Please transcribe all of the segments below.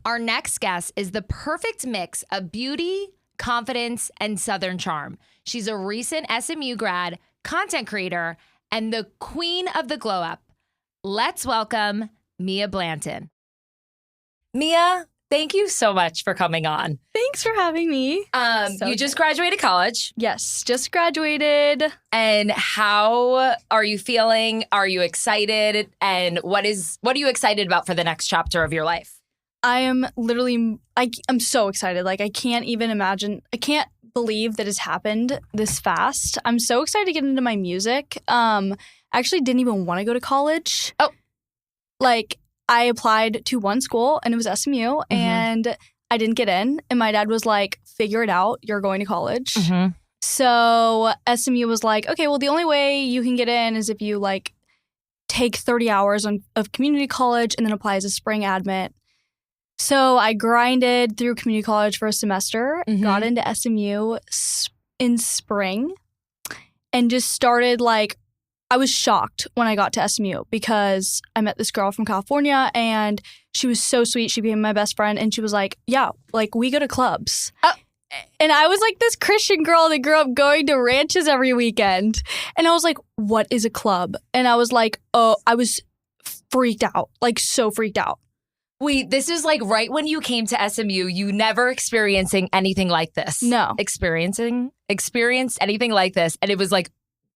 Our next guest is the perfect mix of beauty, confidence, and Southern charm. She's a recent SMU grad, content creator, and the queen of the glow up. Let's welcome Mia Blanton. Mia, thank you so much for coming on. Thanks for having me. You just graduated college. Yes, just graduated. And how are you feeling? Are you excited? And what are you excited about for the next chapter of your life? I am literally, I'm so excited. Like, I can't even imagine. I can't believe that it's happened this fast. I'm so excited to get into my music. I actually didn't even want to go to college. Oh. Like, I applied to one school and it was SMU and I didn't get in. And my dad was like, figure it out. You're going to college. So SMU was like, okay, well, the only way you can get in is if you like take 30 hours of community college and then apply as a spring admit. So I grinded through community college for a semester, got into SMU in spring, and just started like, I was shocked when I got to SMU because I met this girl from California and she was so sweet. She became my best friend and she was like, yeah, like we go to clubs. Oh. And I was like this Christian girl that grew up going to ranches every weekend. And I was like, what is a club? And I was like, oh, I was freaked out, like so freaked out. Wait, this is like right when you came to SMU, you never experiencing anything like this. No. Experienced anything like this. And it was like,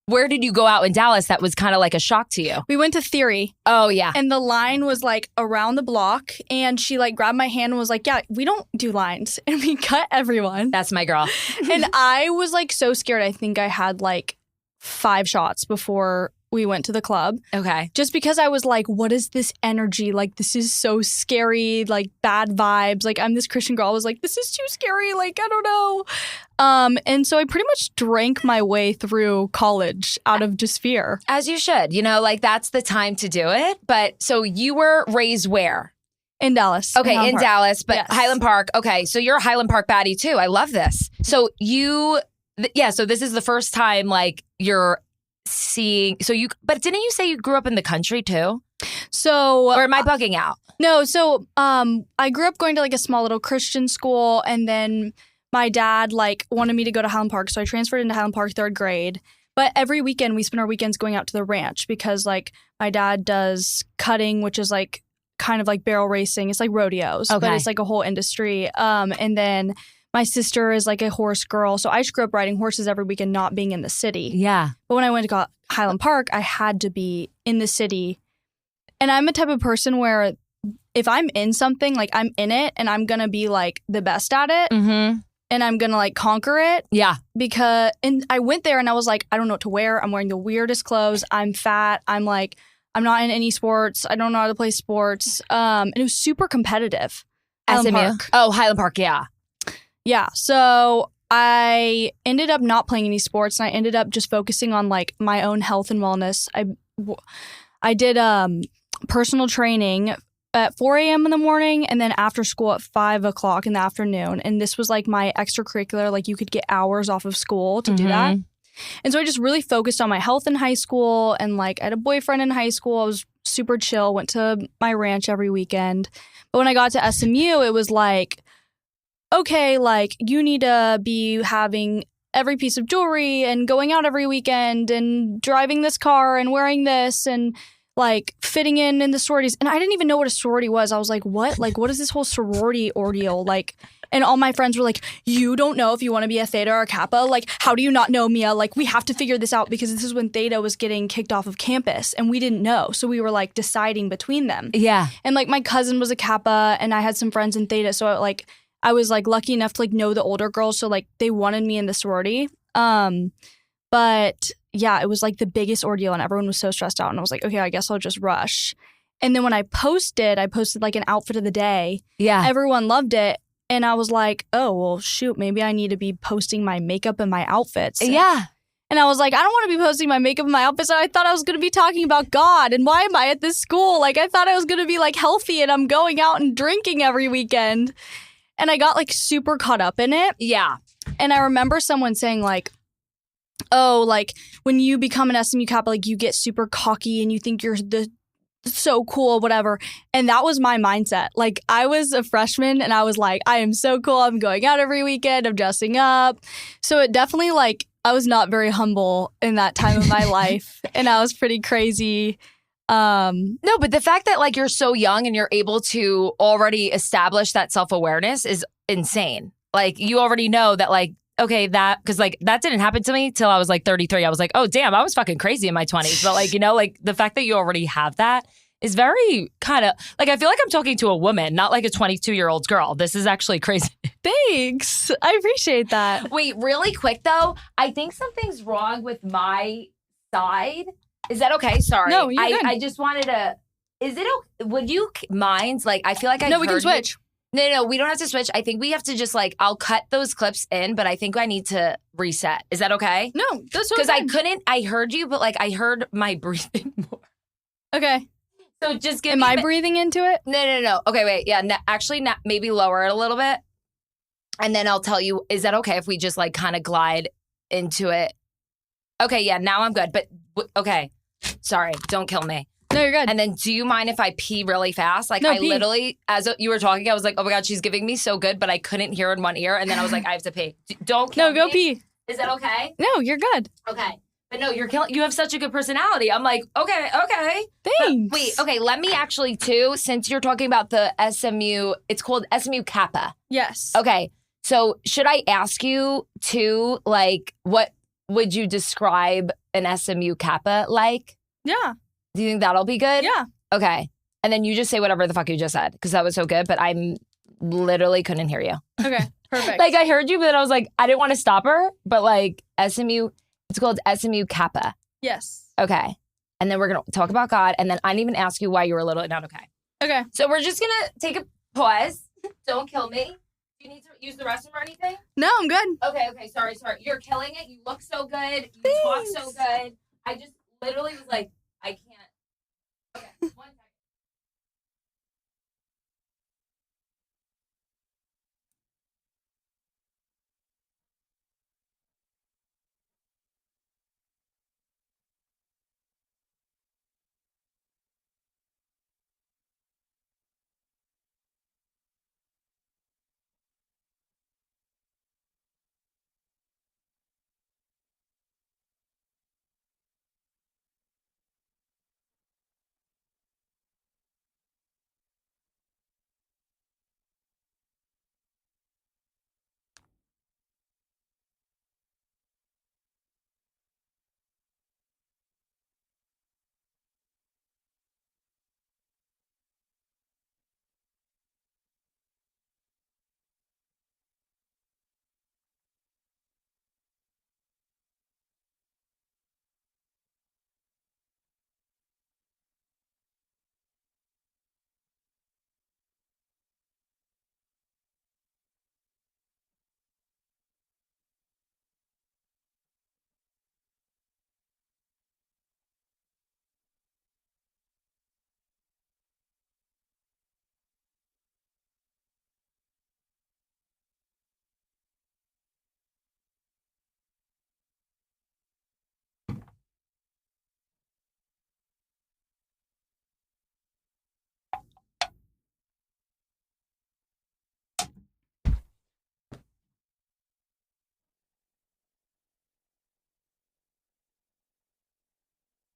where did you go out in Dallas that was kind of like a shock to you? We went to Theory. Oh, yeah. And the line was like around the block. And she like grabbed my hand and was like, yeah, we don't do lines. And we cut everyone. That's my girl. And I was like so scared. I think I had like 5 shots before we went to the club. Okay. Just because I was like, what is this energy? Like, this is so scary, like bad vibes. Like, I'm this Christian girl. I was like, this is too scary. Like, I don't know. And so I pretty much drank my way through college out of just fear. As you should. You know, like that's the time to do it. But so you were raised where? In Dallas. Okay, in Dallas, but yes. Highland Park. Okay, so you're a Highland Park baddie too. I love this. So so this is the first time like you're seeing, but didn't you say you grew up in the country too? So, or am I bugging out? No. So, I grew up going to like a small little Christian school, and then my dad like wanted me to go to Highland Park, so I transferred into Highland Park 3rd grade. But every weekend we spend our weekends going out to the ranch because like my dad does cutting, which is like kind of like barrel racing. It's like rodeos, but it's like a whole industry. And then my sister is like a horse girl. So I just grew up riding horses every weekend, not being in the city. Yeah. But when I went to Highland Park, I had to be in the city. And I'm a type of person where if I'm in something, like I'm in it and I'm going to be like the best at it. And I'm going to like conquer it. Yeah. And I went there and I was like, I don't know what to wear. I'm wearing the weirdest clothes. I'm fat. I'm like, I'm not in any sports. I don't know how to play sports. And it was super competitive. SMU? Park. Oh, Highland Park. Yeah. Yeah, so I ended up not playing any sports, and I ended up just focusing on like my own health and wellness. I did personal training at 4 a.m. in the morning, and then after school at 5 o'clock in the afternoon. And this was like my extracurricular, like you could get hours off of school to do that. And so I just really focused on my health in high school, and like I had a boyfriend in high school. I was super chill, went to my ranch every weekend. But when I got to SMU, it was like, okay, like you need to be having every piece of jewelry and going out every weekend and driving this car and wearing this and like fitting in the sororities. And I didn't even know what a sorority was. I was like, what? Like, what is this whole sorority ordeal? Like, and all my friends were like, you don't know if you want to be a Theta or a Kappa? Like, how do you not know, Mia? Like, we have to figure this out because this is when Theta was getting kicked off of campus and we didn't know. So we were like deciding between them. Yeah. And like my cousin was a Kappa and I had some friends in Theta. So I was like lucky enough to like know the older girls, so like they wanted me in the sorority. But yeah, it was like the biggest ordeal and everyone was so stressed out and I was like, okay, I guess I'll just rush. And then when I posted like an outfit of the day. Yeah. Everyone loved it. And I was like, oh, well, shoot, maybe I need to be posting my makeup and my outfits. Yeah. And I was like, I don't want to be posting my makeup and my outfits. And I thought I was going to be talking about God. And why am I at this school? Like, I thought I was going to be like healthy and I'm going out and drinking every weekend. And I got like super caught up in it. Yeah. And I remember someone saying like, oh, like when you become an SMU Kappa, like you get super cocky and you think you're the so cool, whatever. And that was my mindset. Like, I was a freshman and I was like, I am so cool. I'm going out every weekend. I'm dressing up. So it definitely, like, I was not very humble in that time of my life. And I was pretty crazy. No, but the fact that like you're so young and you're able to already establish that self-awareness is insane. Like, you already know that, like, okay, that, because like that didn't happen to me till I was like 33. I was like, oh damn, I was fucking crazy in my 20s. But like, you know, like the fact that you already have that is very kind of like, I feel like I'm talking to a woman, not like a 22-year-old girl. This is actually crazy. Thanks. I appreciate that. Wait, really quick though, I think something's wrong with my side. Is that okay? Sorry. No, you're good. I just wanted to, is it okay? Would you mind? Like, I feel like No, we can switch. No, we don't have to switch. I think we have to just like, I'll cut those clips in, but I think I need to reset. Is that okay? No, that's okay. Because I heard you, but like I heard my breathing more. Okay. So just give Am me I breathing into it? No. Okay, wait. Yeah, actually, maybe lower it a little bit. And then I'll tell you, is that okay if we just like kind of glide into it? Okay, yeah, now I'm good. But okay, sorry, don't kill me. No, you're good. And then do you mind if I pee really fast? Like, No, I pee. literally, as you were talking, I was like, oh my God, she's giving me so good, but I couldn't hear in one ear. And then I was like, I have to pee. Don't kill me. No, go pee. Is that okay? No, you're good. Okay. But no, you have such a good personality. I'm like, okay. Thanks. But wait, okay, let me actually too, since you're talking about the SMU, it's called SMU Kappa. Yes. Okay. So should I ask you to, like, what would you describe an SMU Kappa like? Yeah. Do you think that'll be good? Yeah. Okay. And then you just say whatever the fuck you just said, because that was so good, but I literally couldn't hear you. Okay. Perfect. Like, I heard you, but then I was like, I didn't want to stop her, but like SMU, it's called SMU Kappa. Yes. Okay. And then we're going to talk about God, and then I didn't even ask you why you were a little not okay. Okay. So we're just going to take a pause. Don't kill me. Do you need to use the restroom or anything? No, I'm good. Okay. Sorry. You're killing it. You look so good. You talk so good. I just literally was like, I can't. Okay, 1 second.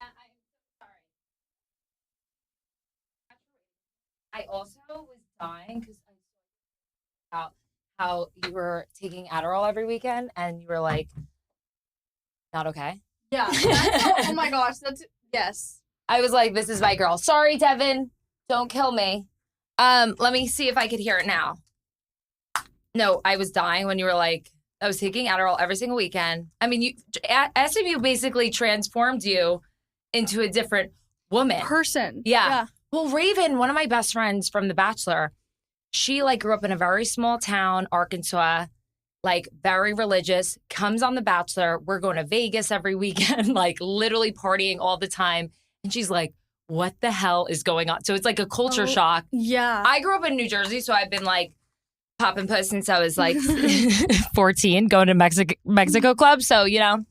I'm so sorry. I also was dying because I saw about how you were taking Adderall every weekend, and you were like, not okay. Yeah. Oh my gosh. Yes. I was like, this is my girl. Sorry, Devin. Don't kill me. Let me see if I could hear it now. No, I was dying when you were like, I was taking Adderall every single weekend. I mean, SMU basically transformed you into a different woman. Person. Yeah. Well, Raven, one of my best friends from The Bachelor, she like grew up in a very small town, Arkansas, like very religious, comes on The Bachelor. We're going to Vegas every weekend, like literally partying all the time. And she's like, what the hell is going on? So it's like a culture shock. Yeah. I grew up in New Jersey, so I've been like popping puss since I was like 14, going to Mexico club. So, you know,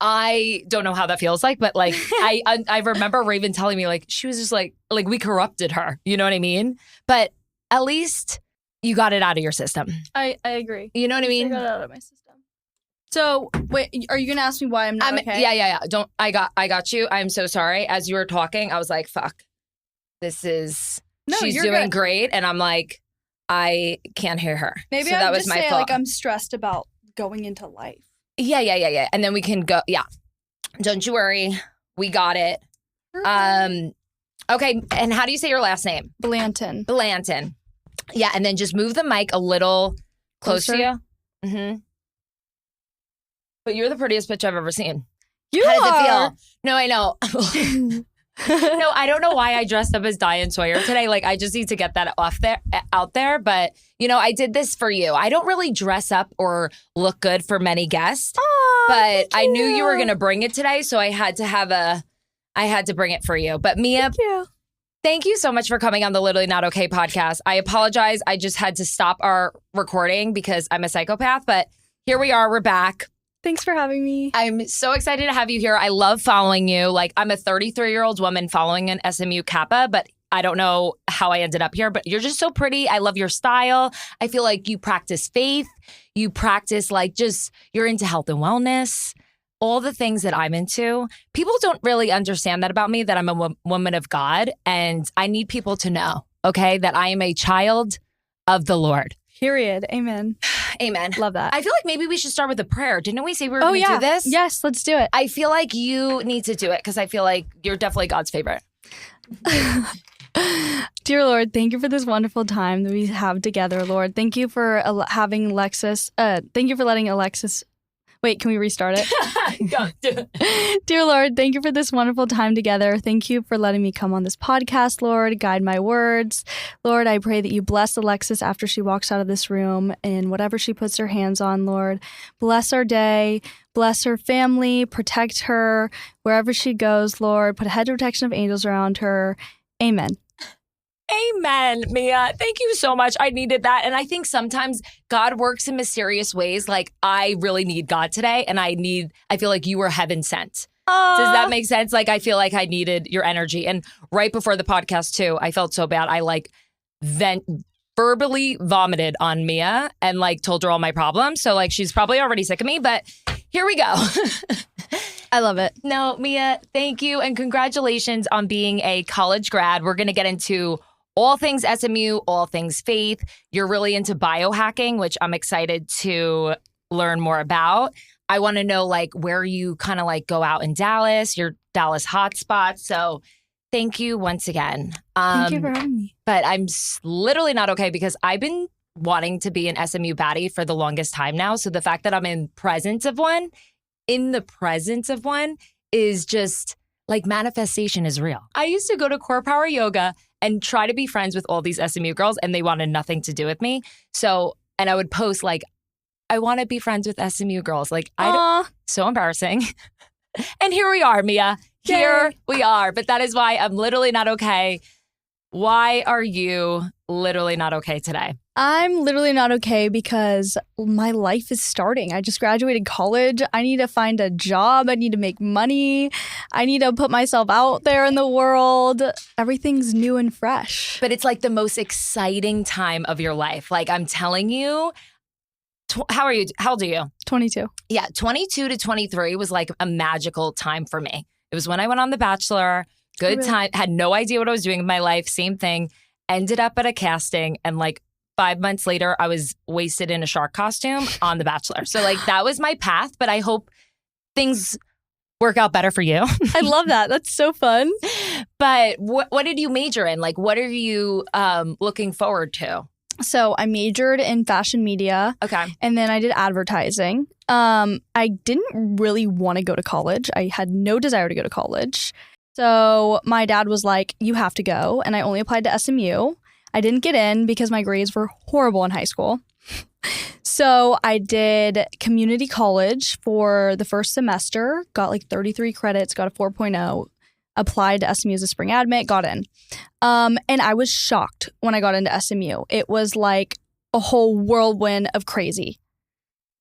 I don't know how that feels like, but like I remember Raven telling me like she was just like we corrupted her. You know what I mean? But at least you got it out of your system. I agree. You know what I mean? I got it out of my system. So wait, are you gonna ask me why I'm not okay? Yeah. Don't. I got you. I'm so sorry. As you were talking, I was like, "Fuck, she's doing great," and I'm like, I can't hear her. Maybe so I that would was just my say fault. like I'm stressed about going into life. Yeah. And then we can go. Yeah. Don't you worry. We got it. Okay. And how do you say your last name? Blanton. Yeah. And then just move the mic a little closer to you. Mm-hmm. But you're the prettiest bitch I've ever seen. How does it feel? No, I know. No, I don't know why I dressed up as Diane Sawyer today. Like, I just need to get that out there. But, you know, I did this for you. I don't really dress up or look good for many guests. But I knew you were going to bring it today. So I had to bring it for you. But Mia, thank you so much for coming on the Literally Not Okay podcast. I apologize. I just had to stop our recording because I'm a psychopath. But here we are. We're back. Thanks for having me. I'm so excited to have you here. I love following you. Like, I'm a 33-year-old woman following an SMU Kappa, but I don't know how I ended up here. But you're just so pretty. I love your style. I feel like you practice faith. You practice you're into health and wellness, all the things that I'm into. People don't really understand that about me, that I'm a woman of God. And I need people to know, okay, that I am a child of the Lord. Period. Amen. Amen. Love that. I feel like maybe we should start with a prayer. Didn't we say we were going to do this? Yes, let's do it. I feel like you need to do it because I feel like you're definitely God's favorite. Dear Lord, thank you for this wonderful time that we have together, Lord. Thank you for having Alexis. Thank you for letting Alexis. Wait, can we restart it? Go, do it. Dear Lord, thank you for this wonderful time together. Thank you for letting me come on this podcast, Lord. Guide my words. Lord, I pray that you bless Alexis after she walks out of this room and whatever she puts her hands on, Lord. Bless our day. Bless her family. Protect her wherever she goes, Lord. Put a hedge of protection of angels around her. Amen. Amen, Mia. Thank you so much. I needed that. And I think sometimes God works in mysterious ways. Like, I really need God today. And I feel like you were heaven sent. Does that make sense? Like, I feel like I needed your energy. And right before the podcast too, I felt so bad. I verbally vomited on Mia and told her all my problems. So she's probably already sick of me, but here we go. I love it. No, Mia, thank you. And congratulations on being a college grad. We're going to get into all things SMU, all things faith. You're really into biohacking, which I'm excited to learn more about. I want to know where you kind of go out in Dallas, your Dallas hotspot. So thank you once again. Thank you for having me. But I'm literally not okay because I've been wanting to be an SMU baddie for the longest time now. So the fact that I'm in the presence of one is just manifestation is real. I used to go to Core Power Yoga and try to be friends with all these SMU girls, and they wanted nothing to do with me. So, and I would post I want to be friends with SMU girls. So embarrassing. And here we are, Mia. Here we are. But that is why I'm literally not okay. Why are you literally not okay today? I'm literally not okay because my life is starting. I just graduated college. I need to find a job. I need to make money. I need to put myself out there in the world. Everything's new and fresh. But it's the most exciting time of your life. I'm telling you, how old are you? 22. Yeah, 22 to 23 was a magical time for me. It was when I went on The Bachelor. Good time. Had no idea what I was doing in my life. Same thing. Ended up at a casting and 5 months later, I was wasted in a shark costume on The Bachelor. So that was my path, but I hope things work out better for you. I love that. That's so fun. But what did you major in? What are you looking forward to? So I majored in fashion media. Okay. And then I did advertising. I didn't really want to go to college. I had no desire to go to college. So my dad was like, you have to go. And I only applied to SMU. I didn't get in because my grades were horrible in high school. So I did community college for the first semester, got 33 credits, got a 4.0, applied to SMU as a spring admit, got in. And I was shocked when I got into SMU. It was a whole whirlwind of crazy.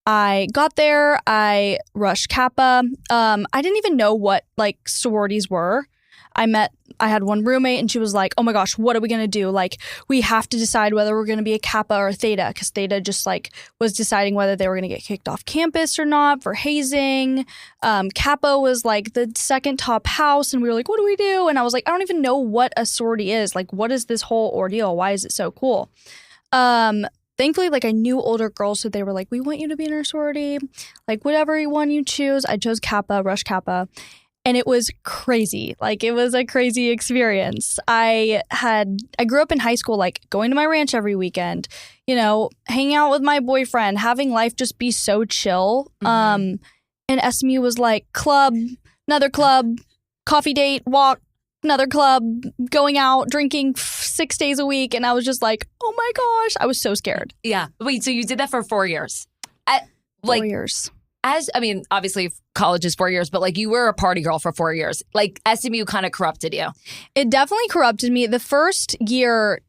I got there, I rushed Kappa. I didn't even know what like sororities were. I had one roommate and she was like, oh my gosh, what are we going to do? Like, we have to decide whether we're going to be a Kappa or a Theta, because Theta just like was deciding whether they were going to get kicked off campus or not for hazing. Kappa was like the second top house and we were like, what do we do? And I was like, I don't even know what a sorority is. Like, what is this whole ordeal? Why is it so cool? Thankfully, like I knew older girls, so they were like, we want you to be in our sorority. Like, whatever one you choose. I chose Kappa, Rush Kappa. And it was crazy. Like, it was a crazy experience. I grew up in high school, like going to my ranch every weekend, you know, hanging out with my boyfriend, having life just be so chill. And SMU was like club, another club, coffee date, walk, another club, going out, drinking 6 days a week. And I was just like, oh my gosh, I was so scared. Yeah. Wait, so you did that for 4 years? 4 years. Obviously college is 4 years, but like you were a party girl for 4 years. Like SMU kind of corrupted you. It definitely corrupted me. The first year,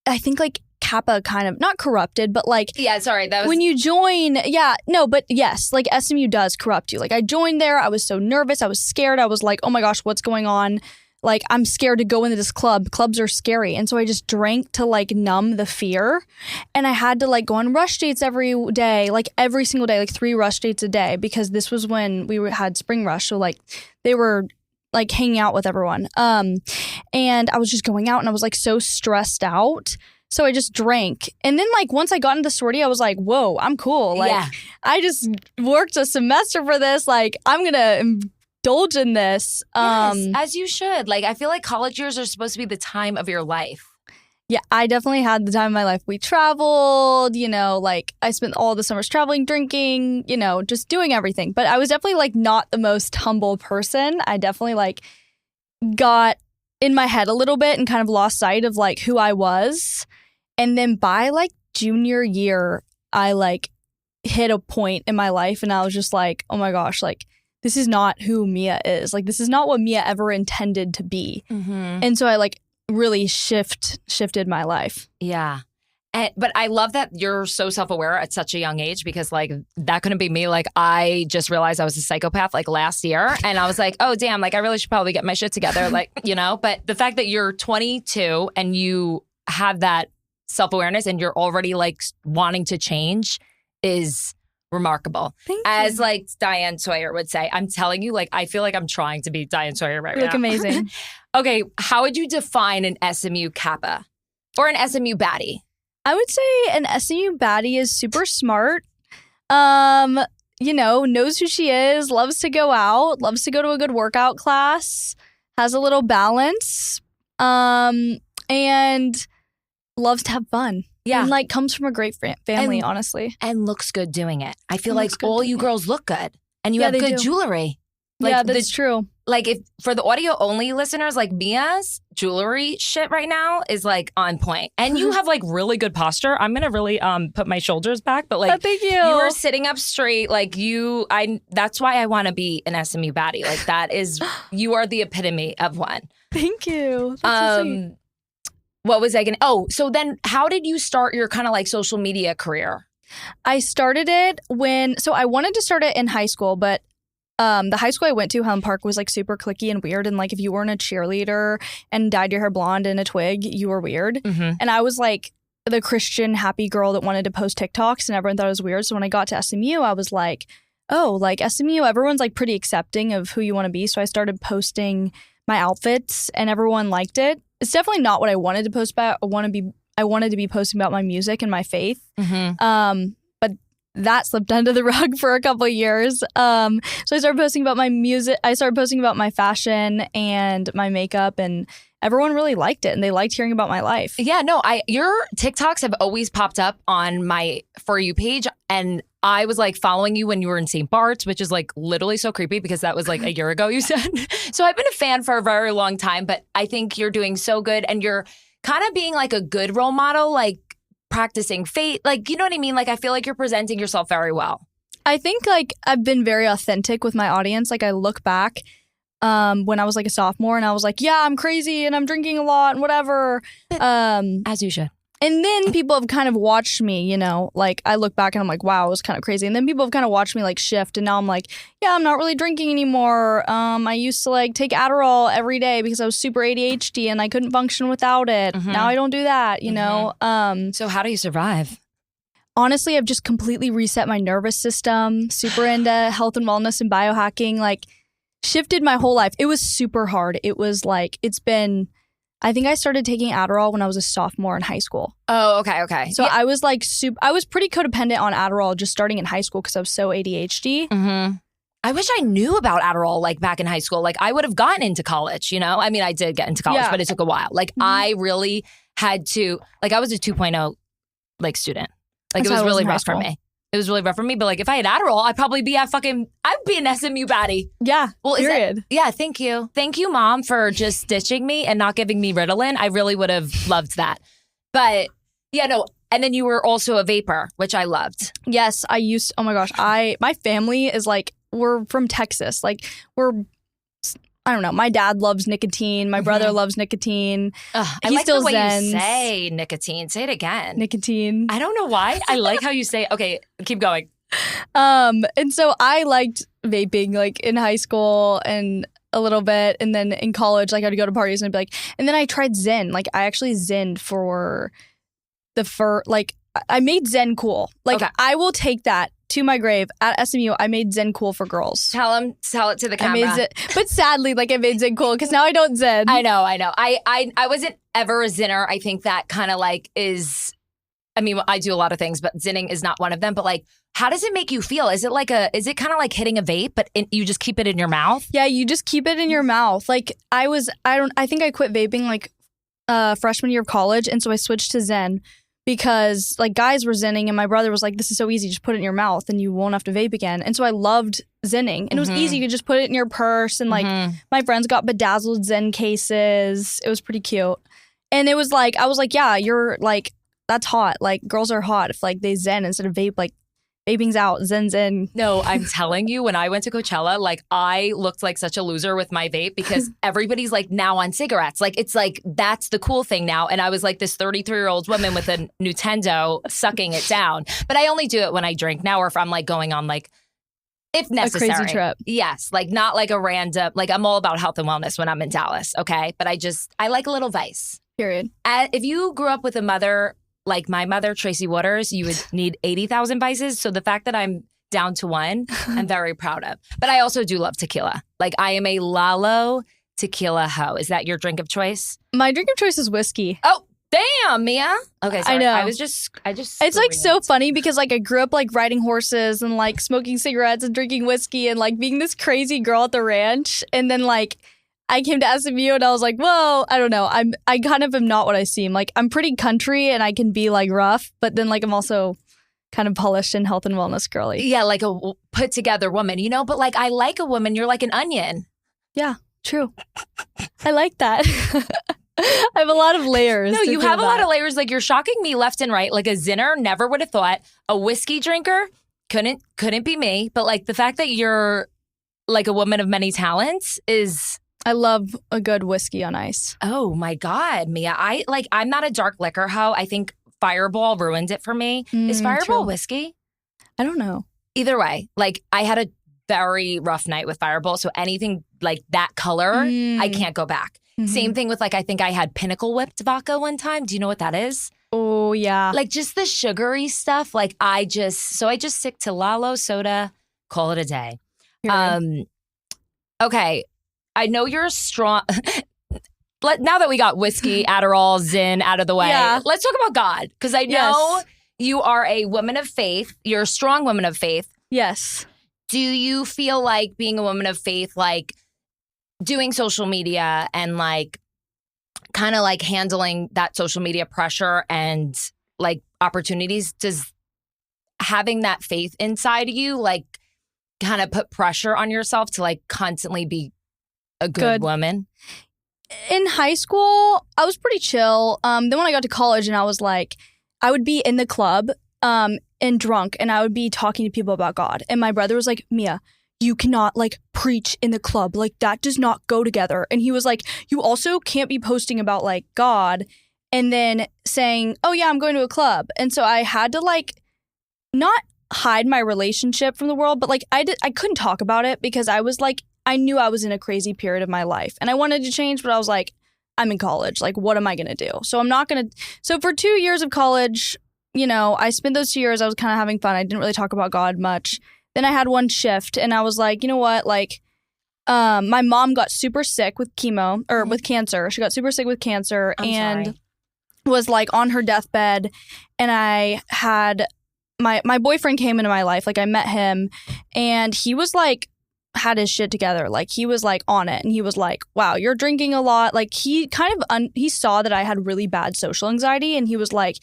I think like Kappa kind of, not corrupted, but like. Yeah, sorry. That was. When you join, but yes, like SMU does corrupt you. Like I joined there, I was so nervous, I was scared. I was like, oh my gosh, what's going on? Like, I'm scared to go into this club. Clubs are scary. And so I just drank to, like, numb the fear. And I had to, like, go on rush dates every day, like, every single day, like, 3 rush dates a day, because this was when we had spring rush. So, like, they were, like, hanging out with everyone. And I was just going out, and I was, like, so stressed out. So I just drank. And then, like, once I got into sorority, I was like, whoa, I'm cool. Like, I just worked a semester for this. Like, I'm going to indulge in this. Yes, as you should. Like, I feel like college years are supposed to be the time of your life. Yeah, I definitely had the time of my life. We traveled, you know, like I spent all the summers traveling, drinking, you know, just doing everything. But I was definitely like not the most humble person. I definitely like got in my head a little bit and kind of lost sight of like who I was. And then by like junior year, I like hit a point in my life and I was just like, oh my gosh, like this is not who Mia is. Like, this is not what Mia ever intended to be. And so I, like, really shifted my life. Yeah. But I love that you're so self-aware at such a young age, because, like, that couldn't be me. Like, I just realized I was a psychopath, like, last year. And I was like, oh, damn, like, I really should probably get my shit together. Like, you know? But the fact that you're 22 and you have that self-awareness and you're already, like, wanting to change is remarkable. As like Diane Sawyer would say, I'm telling you, like, I feel like I'm trying to be Diane Sawyer right now. You look amazing. Okay, how would you define an SMU Kappa or an SMU baddie? I would say an SMU baddie is super smart. You know, knows who she is, loves to go out, loves to go to a good workout class, has a little balance, and loves to have fun. Yeah. And, like, comes from a great family, honestly. And looks good doing it. I feel like all you girls look good. And you have good jewelry. Like, yeah, that's true. Like, if for the audio-only listeners, like, Mia's jewelry shit right now is, like, on point. And you have, like, really good posture. I'm going to really put my shoulders back. But, like, thank you. You are sitting up straight. Like, that's why I want to be an SMU baddie. Like, that is, you are the epitome of one. Thank you. That's so sweet. What was I going to... Oh, so then how did you start your kind of like social media career? I started it so I wanted to start it in high school, but the high school I went to, Helm Park, was like super cliquey and weird. And like if you weren't a cheerleader and dyed your hair blonde in a twig, you were weird. And I was like the Christian happy girl that wanted to post TikToks and everyone thought it was weird. So when I got to SMU, I was like, oh, like SMU, everyone's like pretty accepting of who you want to be. So I started posting my outfits and everyone liked it. It's definitely not what I wanted to post about. I wanted to be posting about my music and my faith. But that slipped under the rug for a couple of years. So I started posting about my music. I started posting about my fashion and my makeup, and everyone really liked it and they liked hearing about my life. Yeah, no, your TikToks have always popped up on my For You page, and I was like following you when you were in St. Bart's, which is like literally so creepy because that was like a year ago, you said. So I've been a fan for a very long time, but I think you're doing so good and you're kind of being like a good role model, like practicing faith. Like, you know what I mean? Like, I feel like you're presenting yourself very well. I think like I've been very authentic with my audience. Like I look back when I was like a sophomore and I was like, yeah, I'm crazy and I'm drinking a lot and whatever. As you should. And then people have kind of watched me, you know, like I look back and I'm like, wow, it was kind of crazy. And then people have kind of watched me like shift. And now I'm like, yeah, I'm not really drinking anymore. I used to like take Adderall every day because I was super ADHD and I couldn't function without it. Now I don't do that, you know. So how do you survive? Honestly, I've just completely reset my nervous system, super into health and wellness and biohacking, like shifted my whole life. It was super hard. It was like, I think I started taking Adderall when I was a sophomore in high school. Oh, okay. So I was like, I was pretty codependent on Adderall just starting in high school because I was so ADHD. I wish I knew about Adderall like back in high school. Like I would have gotten into college, you know? I mean, I did get into college, but it took a while. Like I really had to, like I was a 2.0 like student. Like it was really rough for me. It was really rough for me. But like if I had Adderall, I'd probably be I'd be an SMU baddie. Yeah. Well, period. Thank you. Thank you, Mom, for just stitching me and not giving me Ritalin. I really would have loved that. But yeah, no. And then you were also a vapor, which I loved. Yes, I used, oh my gosh. My family is like, we're from Texas. Like I don't know. My dad loves nicotine. My brother loves nicotine. I like the way you say nicotine. Say it again. Nicotine. I don't know why. I like how you say. Okay, keep going. And so I liked vaping like in high school and a little bit, and then in college, like I'd go to parties and I'd be like, and then I tried Zen. Like I actually Zenned for I made Zen cool. Like I will take that to my grave. At SMU, I made Zen cool for girls. Tell it to the camera. But sadly, like I made Zen cool because now I don't Zen. I know. I wasn't ever a Zenner. I think that kind of like is, I mean, I do a lot of things, but Zenning is not one of them. But like, how does it make you feel? Is it kind of like hitting a vape, but you just keep it in your mouth? Yeah, you just keep it in your mouth. Like I think I quit vaping like freshman year of college. And so I switched to Zen. Because like guys were Zenning and my brother was like, this is so easy, just put it in your mouth and you won't have to vape again. And so I loved Zenning. And it was easy, you could just put it in your purse. And like my friends got bedazzled Zen cases. It was pretty cute. And it was like, I was like, yeah, you're like, that's hot. Like girls are hot if like they Zen instead of vape. Like vaping's out, Zen's in. No, I'm telling you, when I went to Coachella, like I looked like such a loser with my vape because everybody's like now on cigarettes. Like it's like that's the cool thing now. And I was like this 33-year-old woman with a Nintendo sucking it down. But I only do it when I drink now or if I'm like going on like if necessary. A crazy trip. Yes, like not like a random, like I'm all about health and wellness when I'm in Dallas, okay? But I like a little vice. Period. If you grew up with a mother like my mother, Tracy Waters, you would need 80,000 vices. So the fact that I'm down to one, I'm very proud of. But I also do love tequila. Like I am a Lalo tequila hoe. Is that your drink of choice? My drink of choice is whiskey. Oh, damn, Mia. Okay, sorry. I know. I just. It's like so funny because like I grew up like riding horses and like smoking cigarettes and drinking whiskey and like being this crazy girl at the ranch. And then like I came to SMU and I was like, whoa, I don't know. I kind of am not what I seem. Like I'm pretty country and I can be like rough, but then like I'm also kind of polished and health and wellness girly. Yeah, like a put together woman, you know? But like I like a woman, you're like an onion. Yeah, true. I like that. I have a lot of layers. No, you have a lot of layers. Like you're shocking me left and right. Like a Zinner, never would have thought. A whiskey drinker, couldn't be me. But like the fact that you're like a woman of many talents is... I love a good whiskey on ice. Oh my God, Mia. I'm not a dark liquor hoe. I think Fireball ruined it for me. Is Fireball whiskey? I don't know. Either way, like I had a very rough night with Fireball. So anything like that color, I can't go back. Same thing with like, I think I had Pinnacle whipped vodka one time. Do you know what that is? Oh yeah. Like just the sugary stuff. Like I just stick to Lalo soda, call it a day. Okay. I know you're strong. Now that we got whiskey, Adderall, Zyn out of the way, let's talk about God. Because I know you are a woman of faith. You're a strong woman of faith. Yes. Do you feel like being a woman of faith, like doing social media and like kind of like handling that social media pressure and like opportunities, does having that faith inside of you like kind of put pressure on yourself to like constantly be a good woman? In high school, I was pretty chill. Then when I got to college and I was like, I would be in the club and drunk and I would be talking to people about God. And my brother was like, Mia, you cannot like preach in the club. Like that does not go together. And he was like, you also can't be posting about like God and then saying, oh yeah, I'm going to a club. And so I had to like not hide my relationship from the world, but like I couldn't talk about it because I was like, I knew I was in a crazy period of my life and I wanted to change, but I was like, I'm in college. Like, what am I going to do? So I'm not going to. So for 2 years of college, you know, I spent those 2 years, I was kind of having fun. I didn't really talk about God much. Then I had one shift and I was like, you know what? Like, my mom got super sick with chemo or with cancer. She got super sick with cancer and was like on her deathbed. And I had my boyfriend came into my life. Like I met him and he was like, had his shit together. Like he was like on it and he was like, wow, you're drinking a lot. Like he kind of, he saw that I had really bad social anxiety and he was like,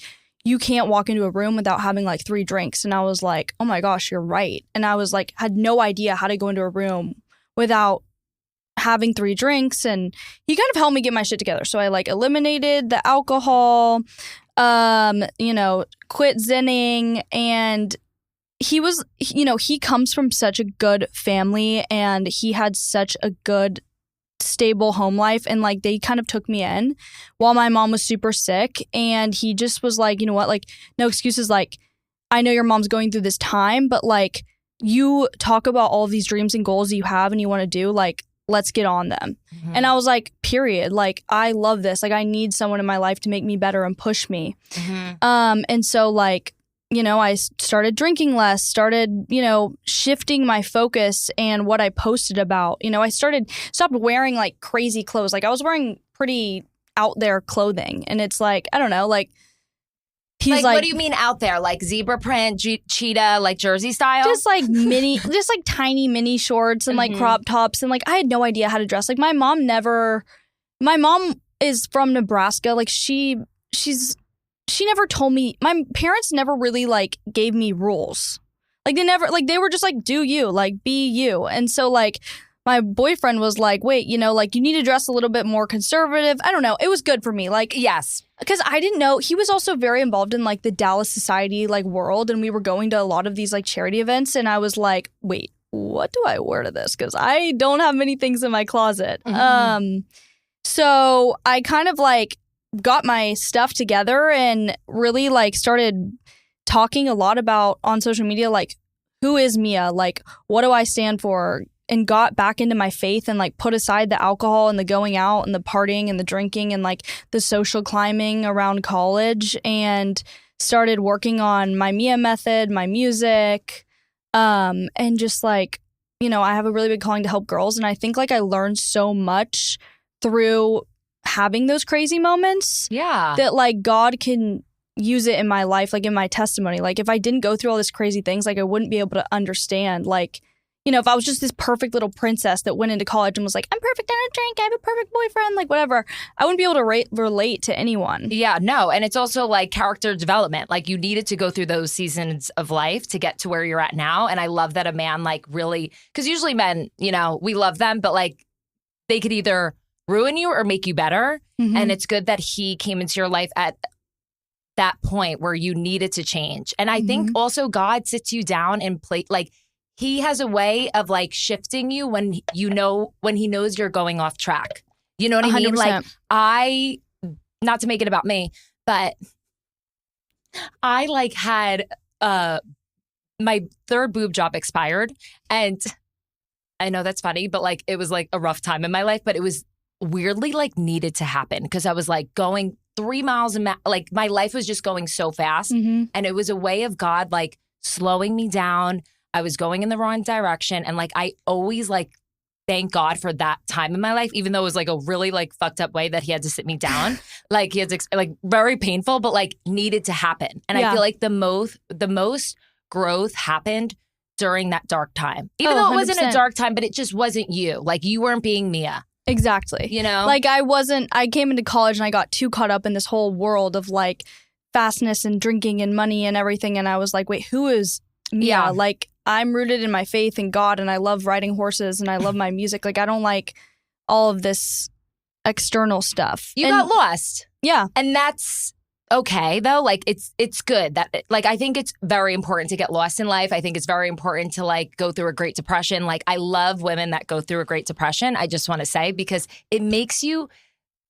you can't walk into a room without having like 3 drinks. And I was like, oh my gosh, you're right. And I was like, had no idea how to go into a room without having 3 drinks. And he kind of helped me get my shit together. So I like eliminated the alcohol, you know, quit zenning. And he was, you know, he comes from such a good family and he had such a good stable home life and like they kind of took me in while my mom was super sick and he just was like, you know what, like no excuses, like I know your mom's going through this time but like you talk about all of these dreams and goals that you have and you want to do, like let's get on them. And I was like, period, like I love this, like I need someone in my life to make me better and push me. And so like, you know, I started drinking less, started, you know, shifting my focus and what I posted about. You know, I stopped wearing like crazy clothes. Like I was wearing pretty out there clothing. And it's like, I don't know, like he's like, what do you mean out there? Like zebra print, cheetah, like Jersey style? Just like just like tiny mini shorts and like crop tops. And like I had no idea how to dress. Like my mom is from Nebraska. Like she never told me, my parents never really like gave me rules. Like they were just like, do you, like be you. And so like my boyfriend was like, wait, you know, like you need to dress a little bit more conservative. I don't know. It was good for me. Like, yes. Because I didn't know, he was also very involved in like the Dallas society like world. And we were going to a lot of these like charity events. And I was like, wait, what do I wear to this? Because I don't have many things in my closet. So I kind of like got my stuff together and really like started talking a lot about on social media, like who is Mia? Like what do I stand for? And got back into my faith and like put aside the alcohol and the going out and the partying and the drinking and like the social climbing around college and started working on my Mia method, my music, and just like, you know, I have a really big calling to help girls. And I think like I learned so much through having those crazy moments. Yeah. That like God can use it in my life, like in my testimony. Like if I didn't go through all these crazy things, like I wouldn't be able to understand, like, you know, if I was just this perfect little princess that went into college and was like, I'm perfect, I don't drink, I have a perfect boyfriend, like whatever, I wouldn't be able to relate to anyone. Yeah, no. And it's also like character development. Like you needed to go through those seasons of life to get to where you're at now. And I love that a man like really, because usually men, you know, we love them, but like they could either ruin you or make you better. And it's good that he came into your life at that point where you needed to change. And I think also God sits you down and like he has a way of like shifting you when he knows you're going off track. You know what I mean? 100%. Like not to make it about me, but I like had my 3rd boob job expired. And I know that's funny, but like it was like a rough time in my life, but it was weirdly like needed to happen because I was like going 3 miles like my life was just going so fast. And it was a way of God like slowing me down. I was going in the wrong direction. And like I always like thank God for that time in my life, even though it was like a really like fucked up way that he had to sit me down. Like he had to like very painful, but like needed to happen. And I feel like the most growth happened during that dark time. Even though it wasn't a dark time, but it just wasn't you. Like you weren't being Mia. Exactly. You know? Like I came into college and I got too caught up in this whole world of like fastness and drinking and money and everything. And I was like, wait, who is Mia? Yeah. Like I'm rooted in my faith in God and I love riding horses and I love my music. Like I don't like all of this external stuff. You got lost. Yeah. And that's okay though. Like it's good that like I think it's very important to get lost in life. I think it's very important to like go through a Great Depression. Like I love women that go through a Great Depression. I just want to say because it makes you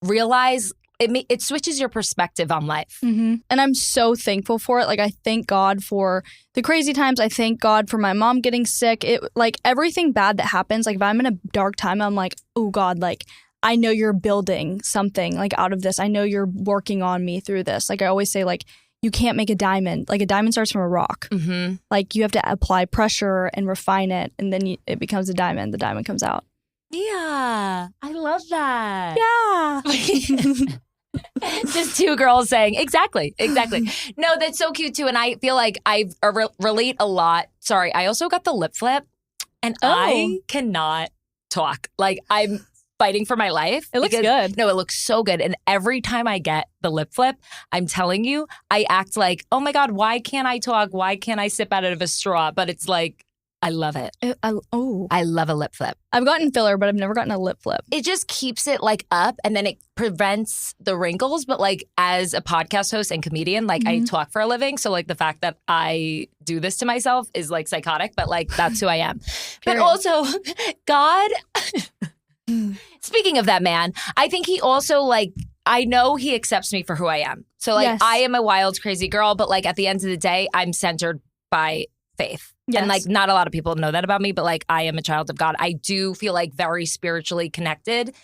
realize it switches your perspective on life. Mm-hmm. And I'm so thankful for it. Like, I thank God for the crazy times. I thank God for my mom getting sick. It, like, everything bad that happens, like, if I'm in a dark time, I'm like, oh God, like, I know you're building something like out of this. I know you're working on me through this. Like, I always say, like, you can't make a diamond. Like, a diamond starts from a rock. Mm-hmm. Like, you have to apply pressure and refine it, and then it becomes a diamond. The diamond comes out. Yeah, I love that. Yeah. Just two girls saying, exactly. No, that's so cute too. And I feel like I relate a lot. Sorry, I also got the lip flip and I cannot talk. Like, I'm fighting for my life. It looks good. No, it looks so good. And every time I get the lip flip, I'm telling you, I act like, oh my God, why can't I talk? Why can't I sip out of a straw? But it's like, I love it. I love a lip flip. I've gotten filler, but I've never gotten a lip flip. It just keeps it like up and then it prevents the wrinkles. But like as a podcast host and comedian, like I talk for a living. So like the fact that I do this to myself is like psychotic, but like that's who I am. But also God, speaking of that man, I think he also like, I know he accepts me for who I am. So like I am a wild, crazy girl, but like at the end of the day, I'm centered by faith. Yes. And like not a lot of people know that about me, but like I am a child of God. I do feel like very spiritually connected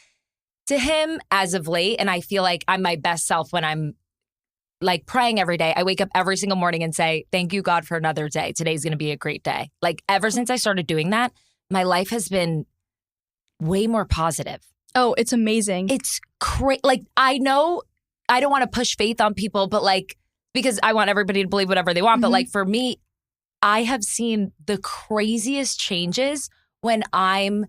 to him as of late. And I feel like I'm my best self when I'm like praying every day. I wake up every single morning and say, thank you, God, for another day. Today's going to be a great day. Like ever since I started doing that, my life has been way more positive. Oh, it's amazing. It's crazy. Like I know I don't want to push faith on people, but like, because I want everybody to believe whatever they want. But like for me, I have seen the craziest changes when I'm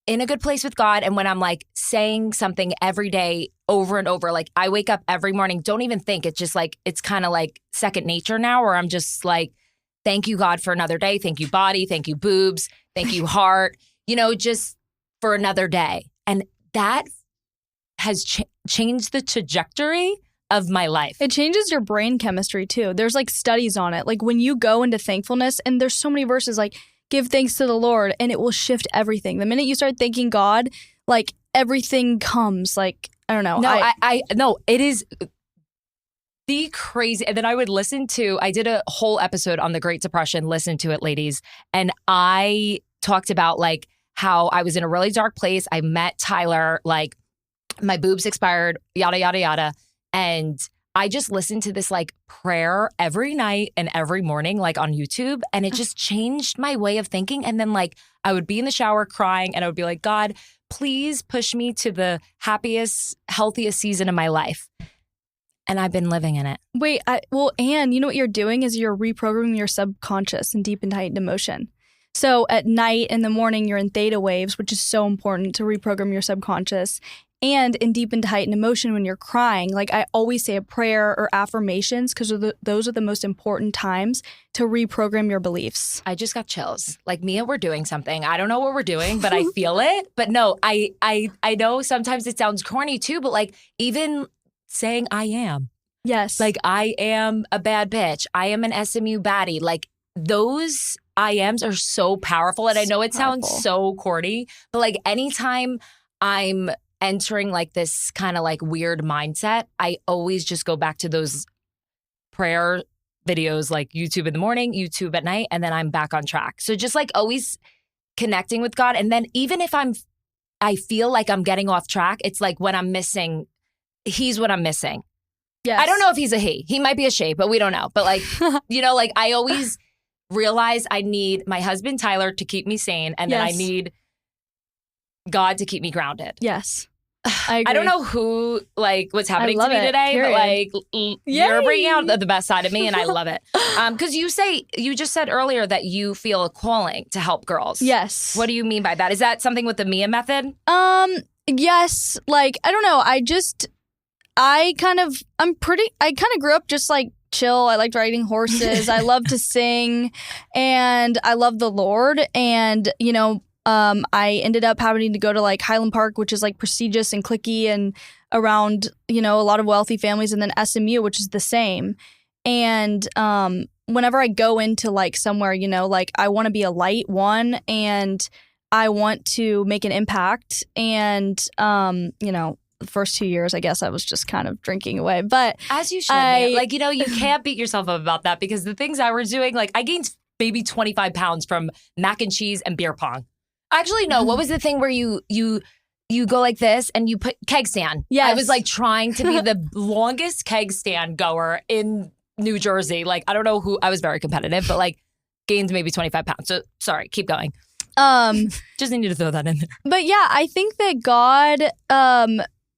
in a good place with God and when I'm like saying something every day over and over. Like I wake up every morning, don't even think. It's just like, it's kind of like second nature now where I'm just like, thank you, God, for another day. Thank you, body. Thank you, boobs. Thank you, heart. You know, just for another day. And that has changed the trajectory of my life. It changes your brain chemistry too. There's like studies on it. Like when you go into thankfulness, and there's so many verses like give thanks to the Lord and it will shift everything. The minute you start thanking God, like everything comes. Like I don't know. No, it is the crazy. And then I would I did a whole episode on the Great Depression. Listen to it, ladies. And I talked about like how I was in a really dark place. I met Tyler, like my boobs expired, yada, yada, yada. And I just listened to this like prayer every night and every morning, like on YouTube. And it just changed my way of thinking. And then like I would be in the shower crying and I would be like, God, please push me to the happiest, healthiest season of my life. And I've been living in it. Wait, Anne, you know what you're doing is you're reprogramming your subconscious in deep and heightened emotion. So at night, in the morning, you're in theta waves, which is so important to reprogram your subconscious. And in deep and heightened emotion when you're crying, like I always say a prayer or affirmations because those are the most important times to reprogram your beliefs. I just got chills. Like Mia, we're doing something. I don't know what we're doing, but I feel it. But no, I know sometimes it sounds corny too, but like even saying I am. Yes. Like I am a bad bitch. I am an SMU baddie. Like those I ams are so powerful. And I know it sounds so corny, but like anytime I'm entering like this kind of like weird mindset, I always just go back to those prayer videos, like YouTube in the morning, YouTube at night, and then I'm back on track. So just like always connecting with God. And then even if I feel like I'm getting off track, it's like when I'm missing, he's what I'm missing. Yes. I don't know if he's a he. He might be a she, but we don't know. But like, you know, like I always realize I need my husband, Tyler, to keep me sane. And then I need God to keep me grounded. Yes. I agree. I don't know what's happening to me today, Period. but like you're bringing out the best side of me and I love it. Because you just said earlier that you feel a calling to help girls. Yes. What do you mean by that? Is that something with the Mia method? Yes. Like, I don't know. I kind of grew up just like chill. I liked riding horses. I love to sing and I love the Lord. And, you know, I ended up having to go to like Highland Park, which is like prestigious and cliquey and around, you know, a lot of wealthy families, and then SMU, which is the same. And whenever I go into like somewhere, you know, like I want to be a light and I want to make an impact. And, you know, the first 2 years, I guess I was just kind of drinking away. But as you should, man. Like, you know, you can't beat yourself up about that because the things I was doing, like I gained maybe 25 pounds from mac and cheese and beer pong. Actually, no. What was the thing where you go like this and you put keg stand? Yes. I was like trying to be the longest keg stand goer in New Jersey. Like, I don't know who, I was very competitive, but like gained maybe 25 pounds. So sorry, keep going. Just needed to throw that in there. But yeah, I think that God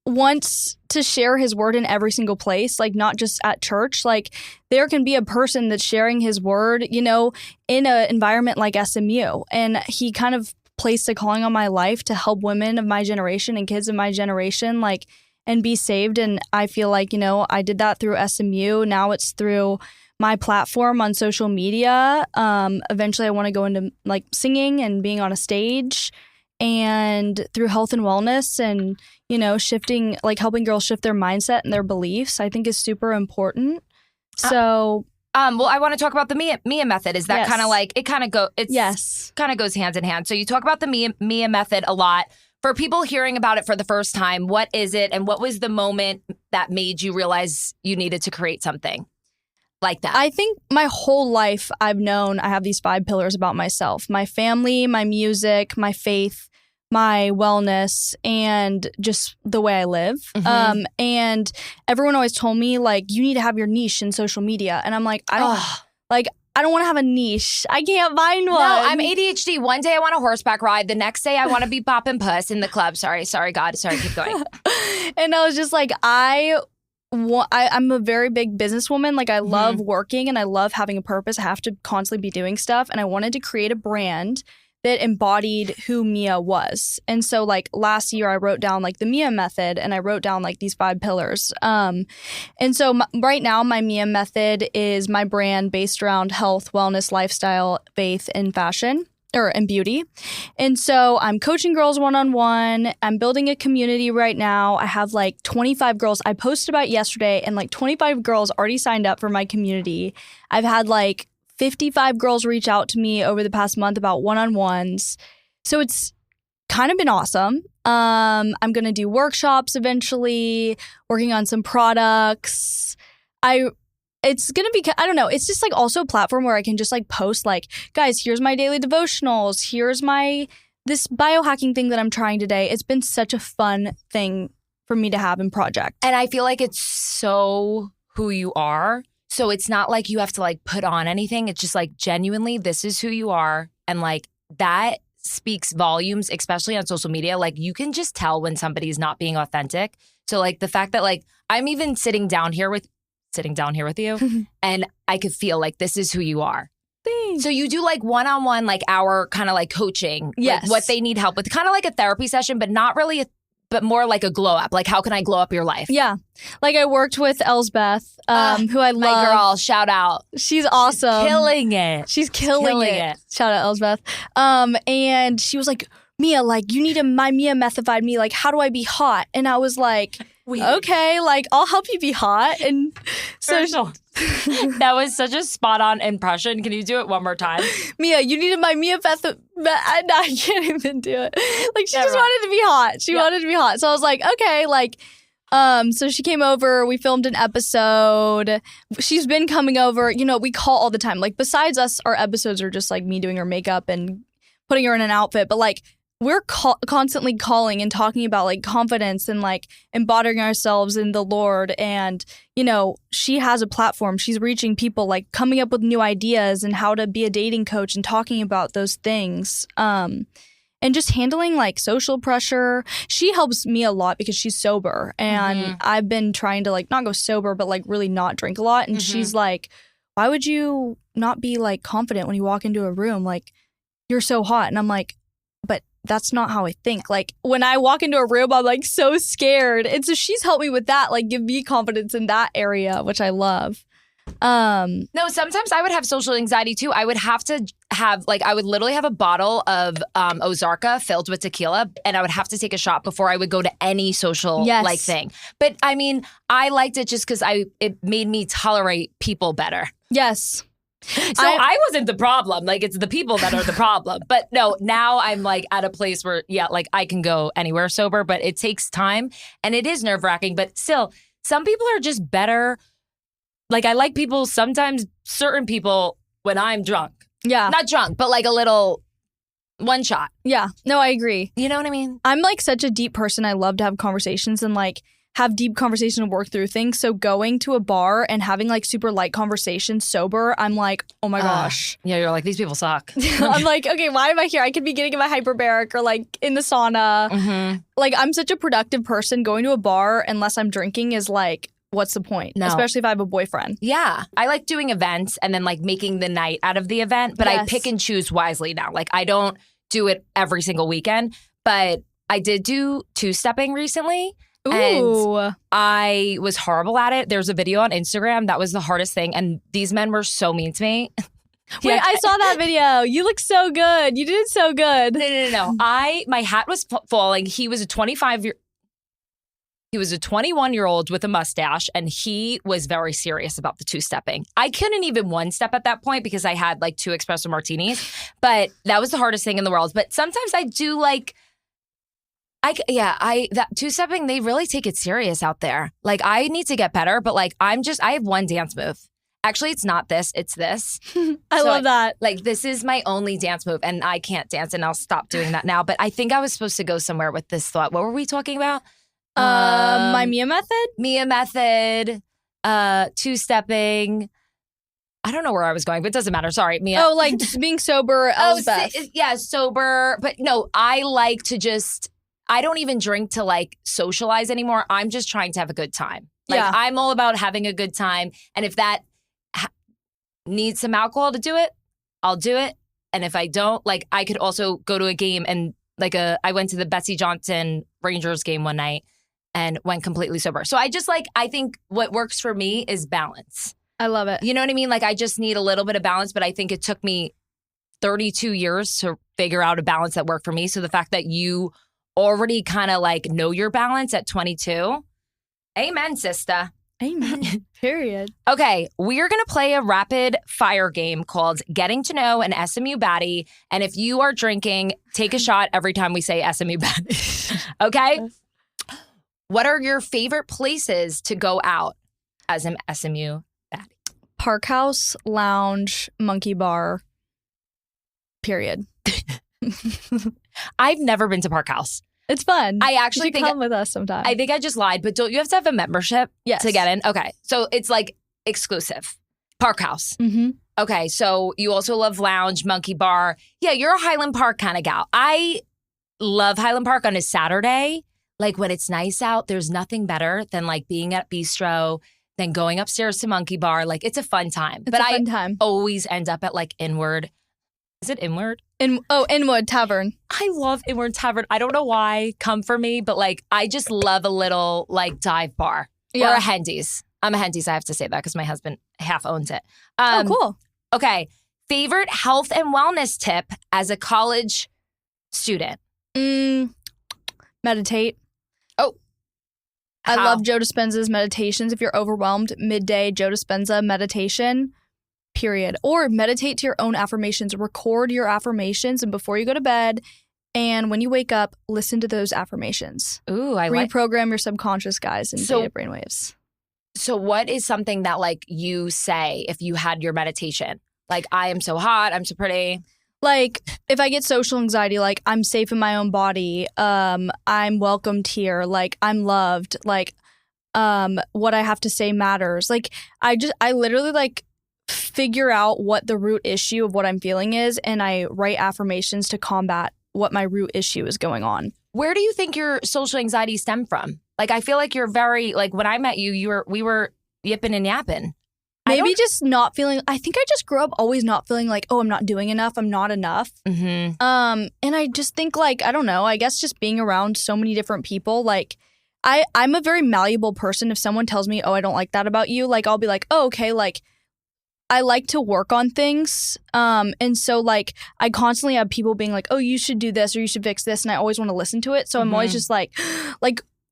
wants to share his word in every single place, like not just at church. Like there can be a person that's sharing his word, you know, in an environment like SMU. And he kind of placed a calling on my life to help women of my generation and kids of my generation, like, and be saved. And I feel like, you know, I did that through SMU. Now it's through my platform on social media. Eventually I want to go into like singing and being on a stage, and through health and wellness and, you know, shifting, like helping girls shift their mindset and their beliefs, I think is super important. So, well, I want to talk about the Mia method. Is that Yes. kind of like, it kind of kind of goes hand in hand. So you talk about the Mia method a lot. For people hearing about it for the first time, what is it? And what was the moment that made you realize you needed to create something like that? I think my whole life I've known I have these 5 pillars about myself: my family, my music, my faith, my wellness, and just the way I live. Mhm. And everyone always told me, like, you need to have your niche in social media. And I'm like, I don't want to have a niche. I can't find one. No, I'm ADHD. One day I want a horseback ride. The next day I want to be bopping puss in the club. Sorry, God. Sorry, keep going. And I was just like, I'm a very big businesswoman. Like, I love working and I love having a purpose. I have to constantly be doing stuff. And I wanted to create a brand that embodied who Mia was. And so like last year I wrote down like the Mia method, and I wrote down like these 5 pillars. And so right now my Mia method is my brand based around health, wellness, lifestyle, faith, and fashion. And beauty. And so I'm coaching girls one-on-one. I'm building a community right now. I have like 25 girls. I posted about yesterday, and like 25 girls already signed up for my community. I've had like 55 girls reach out to me over the past month about one-on-ones. So it's kind of been awesome. I'm going to do workshops eventually, working on some products. It's going to be, I don't know, it's just like also a platform where I can just like post like, guys, here's my daily devotionals. Here's this biohacking thing that I'm trying today. It's been such a fun thing for me to have in project. And I feel like it's so who you are. So it's not like you have to like put on anything. It's just like genuinely, this is who you are. And like that speaks volumes, especially on social media. Like you can just tell when somebody's not being authentic. So like the fact that like I'm even sitting down here with you and I could feel like this is who you are. Thanks. So you do like one-on-one, like hour kind of like coaching, Yes. like what they need help with, kind of like a therapy session, but not really, but more like a glow up. Like how can I glow up your life? Yeah. Like I worked with Elsbeth, who I love. My girl, shout out. She's awesome. Killing it. She's killing it. Shout out Elsbeth. And she was like, Mia, like you need to my Mia methified me. Like, how do I be hot? And I was like, okay, like I'll help you be hot. And so that was such a spot on impression. Can you do it one more time? Mia, you needed my Mia I can't even do it. Like she just wanted to be hot. She wanted to be hot. So I was like, okay, like so she came over, we filmed an episode. She's been coming over, you know, we call all the time. Like besides us, our episodes are just like me doing her makeup and putting her in an outfit, but like we're constantly calling and talking about like confidence and like embodying ourselves in the Lord. And, you know, she has a platform. She's reaching people, like coming up with new ideas and how to be a dating coach and talking about those things. And just handling like social pressure. She helps me a lot because she's sober. And I've been trying to like not go sober, but like really not drink a lot. And she's like, why would you not be like confident when you walk into a room? Like, you're so hot. And I'm like, but that's not how I think. Like when I walk into a room, I'm like so scared. And so she's helped me with that, like give me confidence in that area, which I love. No, sometimes I would have social anxiety too. I would have to have like, I would literally have a bottle of Ozarka filled with tequila, and I would have to take a shot before I would go to any social like thing. But I mean, I liked it just because it made me tolerate people better. Yes. So I wasn't the problem. Like, it's the people that are the problem. But no, now I'm like at a place where, yeah, like I can go anywhere sober, but it takes time and it is nerve wracking. But still, some people are just better. Like, I like people, sometimes certain people when I'm drunk. Yeah. Not drunk, but like a little one shot. Yeah. No, I agree. You know what I mean? I'm like such a deep person. I love to have conversations and like have deep conversation and work through things. So going to a bar and having like super light conversations sober, I'm like, oh my gosh. Yeah, you're like, these people suck. I'm like, okay, why am I here? I could be getting in my hyperbaric or like in the sauna. Mm-hmm. Like, I'm such a productive person. Going to a bar unless I'm drinking is like, what's the point? No. Especially if I have a boyfriend. Yeah. I like doing events and then like making the night out of the event, but I pick and choose wisely now. Like, I don't do it every single weekend, but I did do two-stepping recently. Ooh. And I was horrible at it. There's a video on Instagram that was the hardest thing. And these men were so mean to me. Wait, I saw that video. You look so good. You did it so good. No. My hat was falling. He was a 21-year-old with a mustache, and he was very serious about the two-stepping. I couldn't even one-step at that point because I had like 2 espresso martinis, but that was the hardest thing in the world. But sometimes I do like, that two-stepping, they really take it serious out there. Like, I need to get better, but like, I have one dance move. Actually, it's not this, it's this. I love that. Like, this is my only dance move, and I can't dance, and I'll stop doing that now. But I think I was supposed to go somewhere with this thought. What were we talking about? My Mia method? Mia method, two-stepping. I don't know where I was going, but it doesn't matter. Sorry, Mia. Oh, like just being sober, Elspeth. Yeah, sober. But no, I like to I don't even drink to like socialize anymore. I'm just trying to have a good time. Like, Yeah. I'm all about having a good time. And if that needs some alcohol to do it, I'll do it. And if I don't, like, I could also go to a game and like I went to the Betsy Johnson Rangers game one night and went completely sober. So I think what works for me is balance. I love it. You know what I mean? Like, I just need a little bit of balance, but I think it took me 32 years to figure out a balance that worked for me. So the fact that you already kind of like know your balance at 22, amen, sister. Amen. Period. Okay, we are going to play a rapid fire game called Getting to Know an SMU Baddie. And if you are drinking, take a shot every time we say SMU Baddie. Okay? What are your favorite places to go out as an SMU Baddie? Park House, lounge, monkey bar, period. I've never been to Park House. It's fun. I actually you should think come with us sometime. I think I just lied, but don't you have to have a membership to get in? Okay, so it's like exclusive. Park House. Mm-hmm. Okay, so you also love lounge, monkey bar. Yeah, you're a Highland Park kind of gal. I love Highland Park on a Saturday. Like, when it's nice out, there's nothing better than like being at Bistro, then going upstairs to monkey bar. Like, it's a fun time. It's a fun time. Always end up at like Inward. Is it Inward? Inwood Tavern. I love Inward Tavern. I don't know why. Come for me, but like, I just love a little like dive bar or a Hendy's. I'm a Hendy's. I have to say that because my husband half owns it. Oh, cool. Okay. Favorite health and wellness tip as a college student? Meditate. Oh. I love Joe Dispenza's meditations. If you're overwhelmed, midday Joe Dispenza meditation. Period. Or meditate to your own affirmations. Record your affirmations, and before you go to bed and when you wake up, listen to those affirmations. Ooh, reprogram your subconscious, guys, in beta brainwaves. So what is something that like you say if you had your meditation? Like, I am so hot, I'm so pretty. Like, if I get social anxiety, like, I'm safe in my own body, I'm welcomed here, like, I'm loved, like, what I have to say matters. Like, I literally like figure out what the root issue of what I'm feeling is, and I write affirmations to combat what my root issue is going on. Where do you think your social anxiety stemmed from? Like, I feel like you're very, like, when I met you, we were yipping and yapping. Maybe just not feeling, I think I just grew up always not feeling like, oh, I'm not doing enough, I'm not enough. Mm-hmm. And I just think, like, I don't know, I guess just being around so many different people, like, I'm a very malleable person. If someone tells me, oh, I don't like that about you, like, I'll be like, oh, okay, like, I like to work on things. And so, like, I constantly have people being like, oh, you should do this or you should fix this. And I always want to listen to it. So I'm always just like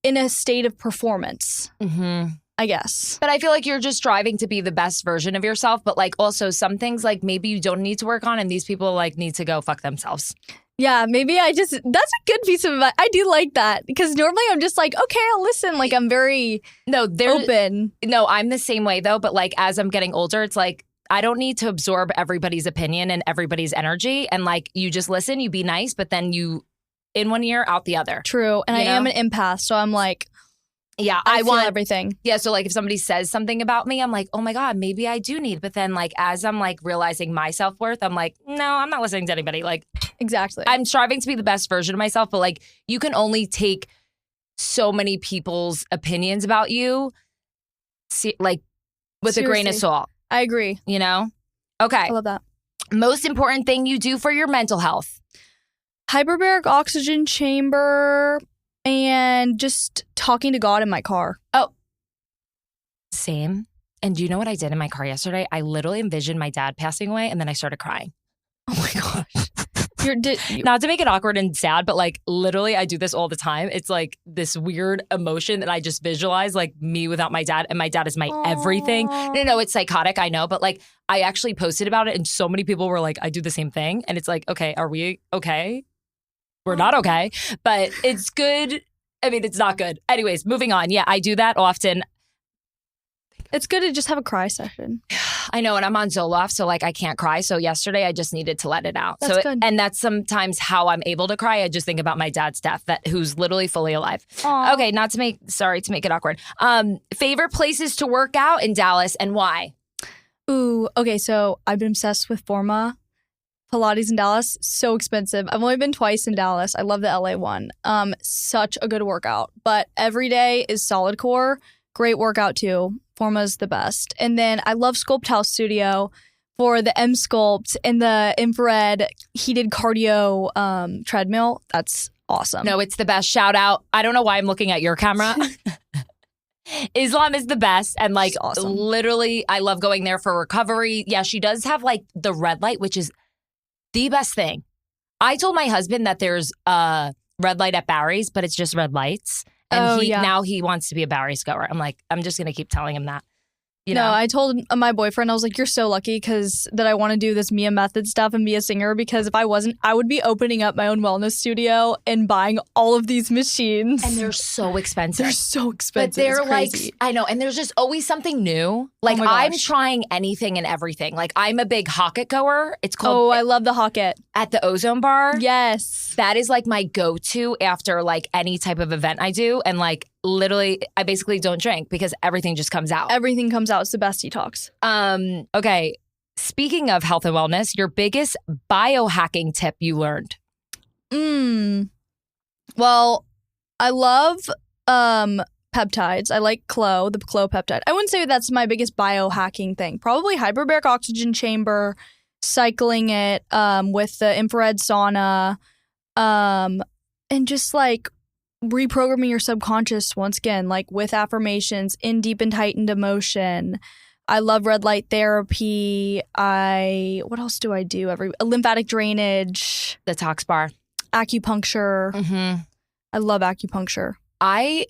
in a state of performance. Mm-hmm. I guess. But I feel like you're just striving to be the best version of yourself. But like also some things like maybe you don't need to work on and these people like need to go fuck themselves. Yeah, maybe that's a good piece of advice. I do like that because normally I'm just like, okay, I'll listen. Like I'm very open. No, I'm the same way though. But like as I'm getting older, it's like I don't need to absorb everybody's opinion and everybody's energy. And like you just listen, you be nice, but then you in one ear, out the other. True. And I am an empath. So I'm like, yeah, I want everything. Yeah. So like if somebody says something about me, I'm like, oh my God, maybe I do need. But then like as I'm like realizing my self-worth, I'm like, no, I'm not listening to anybody. Like exactly. I'm striving to be the best version of myself. But like you can only take so many people's opinions about you like with Seriously. a grain of salt. I agree. You know? Okay. I love that. Most important thing you do for your mental health. Hyperbaric oxygen chamber and just talking to God in my car. Oh, same. And do you know what I did in my car yesterday? I literally envisioned my dad passing away and then I started crying. Oh my gosh. Not to make it awkward and sad, but like literally I do this all the time. It's like this weird emotion that I just visualize like me without my dad and my dad is my everything. No, it's psychotic, I know. But like I actually posted about it and so many people were like, I do the same thing. And it's like, okay, are we okay? We're not okay, but it's good. I mean, it's not good. Anyways, moving on. Yeah, I do that often. It's good to just have a cry session. I know, and I'm on Zoloft, so like I can't cry. So yesterday I just needed to let it out. That's good. And that's sometimes how I'm able to cry. I just think about my dad's death, who's literally fully alive. Aww. Okay, sorry to make it awkward. Favorite places to work out in Dallas and why? Ooh, okay, so I've been obsessed with Forma. Pilates in Dallas, so expensive. I've only been twice in Dallas. I love the LA one. Such a good workout. But every day is solid core. Great workout too. Forma's the best. And then I love Sculpt House Studio for the M Sculpt and the infrared heated cardio treadmill. That's awesome. No, it's the best. Shout out. I don't know why I'm looking at your camera. Islam is the best. And like awesome. Literally, I love going there for recovery. Yeah, she does have like the red light, which is the best thing. I told my husband that there's a red light at Barry's, but it's just red lights. And now he wants to be a Barry's goer. I'm like, I'm just going to keep telling him that. You know? No, I told my boyfriend, I was like, you're so lucky that I want to do this Mia Method stuff and be a singer because if I wasn't, I would be opening up my own wellness studio and buying all of these machines. And they're so expensive. They're so expensive. But they're like, I know. And there's just always something new. Like I'm trying anything and everything. Like I'm a big Hocket goer. It's called. Oh, I love the Hocket. At the Ozone Bar. Yes. That is like my go-to after like any type of event I do. And like literally, I basically don't drink because everything just comes out. Everything comes out. It's the best detox. Okay. Speaking of health and wellness, your biggest biohacking tip you learned? Well, I love peptides. I like the Clo peptide. I wouldn't say that's my biggest biohacking thing. Probably hyperbaric oxygen chamber, cycling it with the infrared sauna, and just like reprogramming your subconscious once again, like with affirmations, in deep and heightened emotion. I love red light therapy. What else do I do? Lymphatic drainage. Detox bar. Acupuncture. Mm-hmm. I love acupuncture. I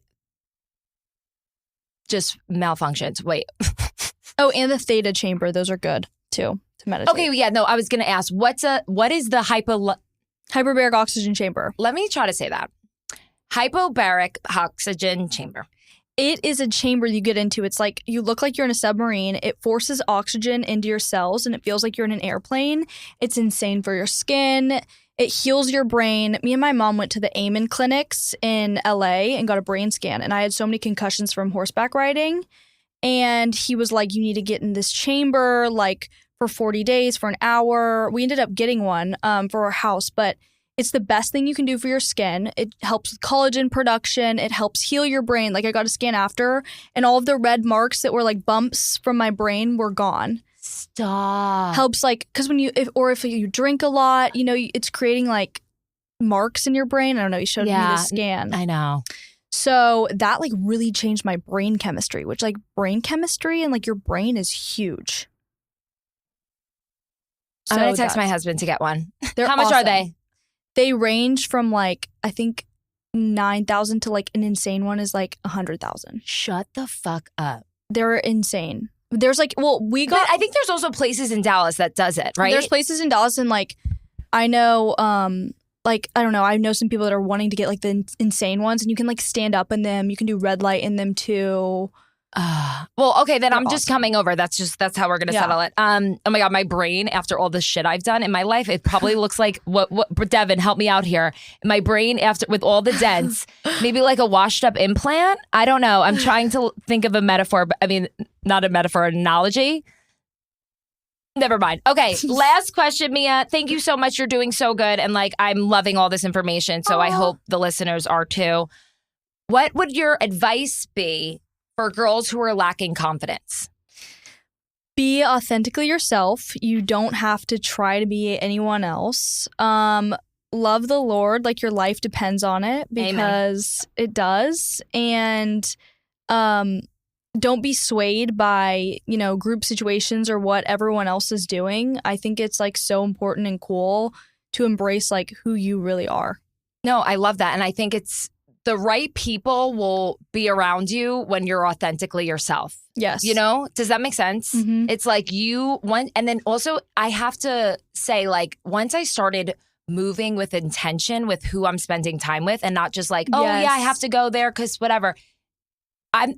just malfunctioned. Wait. Oh, and the theta chamber. Those are good too to meditate. Okay, yeah, no, I was going to ask, what is the hyperbaric oxygen chamber? Let me try to say that. Hyperbaric oxygen chamber. It is a chamber you get into. It's like you look like you're in a submarine. It forces oxygen into your cells and it feels like you're in an airplane. It's insane for your skin. It heals your brain. Me and my mom went to the Amen clinics in LA and got a brain scan. And I had so many concussions from horseback riding. And he was like, you need to get in this chamber like for 40 days, for an hour. We ended up getting one for our house, but it's the best thing you can do for your skin. It helps with collagen production. It helps heal your brain. Like I got a scan after and all of the red marks that were like bumps from my brain were gone. Stop. Helps like, because if you drink a lot, it's creating like marks in your brain. I don't know. You showed me the scan. I know. So that like really changed my brain chemistry, which like brain chemistry and like your brain is huge. I'm going to text my husband to get one. How much are they? They range from like, I think 9,000 to like an insane one is like 100,000. Shut the fuck up. They're insane. There's like, well, I think there's also places in Dallas that does it, right? There's places in Dallas and like, I know, like, I don't know, I know some people that are wanting to get like the insane ones and you can like stand up in them. You can do red light in them too. Well, okay, then I'm just coming over. That's how we're going to settle it. Oh my God, my brain, after all the shit I've done in my life, it probably looks like what Devin, help me out here. My brain after with all the dents, maybe like a washed up implant. I don't know. I'm trying to think of a metaphor, but I mean, not a metaphor, an analogy. Never mind. Okay, last question, Mia. Thank you so much. You're doing so good. And like, I'm loving all this information. So I hope the listeners are too. What would your advice be for girls who are lacking confidence? Be authentically yourself. You don't have to try to be anyone else. Love the Lord like your life depends on it, because it does. And don't be swayed by, group situations or what everyone else is doing. I think it's like so important and cool to embrace like who you really are. No, I love that. And I think it's the right people will be around you when you're authentically yourself. Yes. Does that make sense? Mm-hmm. It's like and then also I have to say, like, once I started moving with intention with who I'm spending time with and not just like, I have to go there because whatever.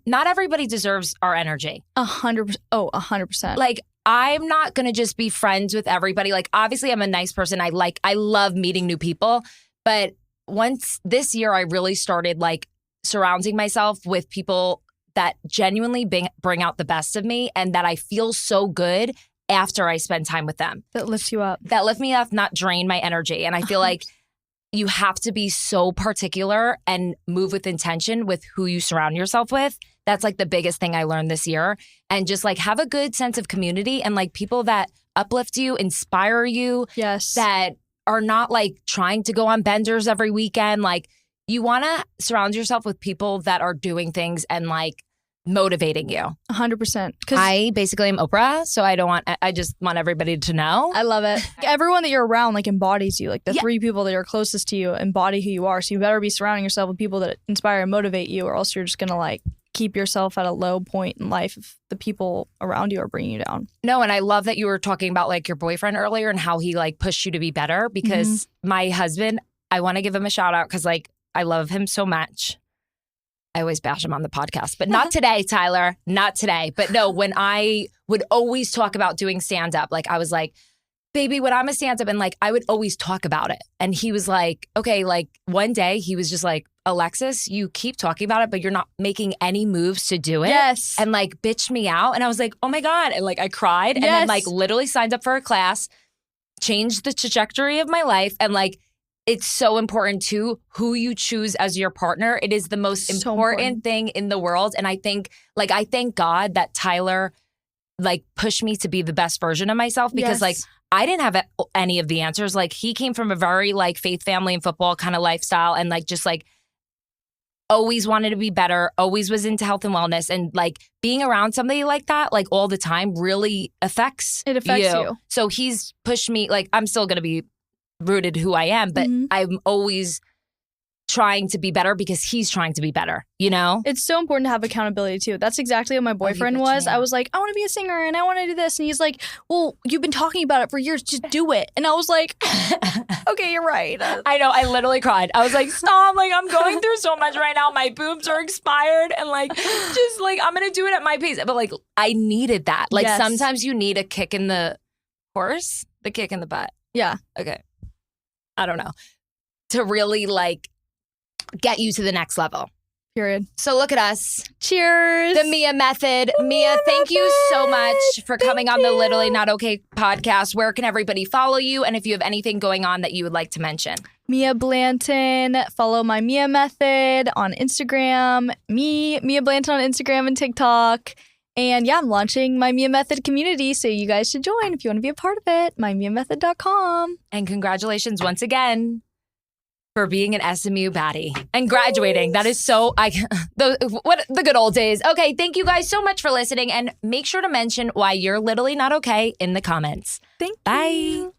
Not everybody deserves our energy. 100%. Oh, 100%. Like, I'm not going to just be friends with everybody. Like, obviously I'm a nice person. I love meeting new people, but once this year, I really started like surrounding myself with people that genuinely bring out the best of me and that I feel so good after I spend time with them. That lifts you up. That lift me up, not drain my energy. And I feel like you have to be so particular and move with intention with who you surround yourself with. That's like the biggest thing I learned this year. And just like have a good sense of community and like people that uplift you, inspire you. Yes. That are not like trying to go on benders every weekend. Like, you want to surround yourself with people that are doing things and like motivating you. 100%. I basically am Oprah, so I just want everybody to know. I love it. Everyone that you're around like embodies you. Like the three people that are closest to you embody who you are. So you better be surrounding yourself with people that inspire and motivate you, or else you're just going to like keep yourself at a low point in life if the people around you are bringing you down. No, and I love that you were talking about like your boyfriend earlier and how he like pushed you to be better, because my husband, I want to give him a shout out because like I love him so much. I always bash him on the podcast, but not today, Tyler, not today. But no, when I would always talk about doing stand-up, like I was like, baby, when I'm a stand-up, and like I would always talk about it. And he was like, okay, like one day he was just like, Alexis, you keep talking about it, but you're not making any moves to do it. Yes. And like bitched me out. And I was like, oh my God. And like I cried and then like literally signed up for a class, changed the trajectory of my life. And like, it's so important too, who you choose as your partner. It is the most important thing in the world. And I thank God that Tyler like pushed me to be the best version of myself, because like I didn't have any of the answers. Like he came from a very like faith family and football kind of lifestyle, and like just like always wanted to be better, always was into health and wellness. And like being around somebody like that, like all the time, really affects you. So he's pushed me, like I'm still going to be rooted who I am, but I'm always trying to be better because he's trying to be better, It's so important to have accountability too. That's exactly what my boyfriend was. I was like, I want to be a singer and I want to do this. And he's like, well, you've been talking about it for years. Just do it. And I was like, okay, you're right. I know. I literally cried. I was like, stop. Like, I'm going through so much right now. My boobs are expired. And like, just like, I'm going to do it at my pace. But like, I needed that. Like sometimes you need a kick in the horse, the kick in the butt. Yeah. Okay. I don't know. To really like get you to the next level. Period. So look at us. Cheers. The Mia Method. Mia, thank you so much for coming on the Literally Not Okay podcast. Where can everybody follow you? And if you have anything going on that you would like to mention. Mia Blanton. Follow my Mia Method on Instagram. Mia Blanton on Instagram and TikTok. And yeah, I'm launching my Mia Method community, so you guys should join if you want to be a part of it. MyMiaMethod.com. And congratulations once again for being an SMU baddie and graduating. That is so the good old days. Okay, thank you guys so much for listening, and make sure to mention why you're literally not okay in the comments. Bye.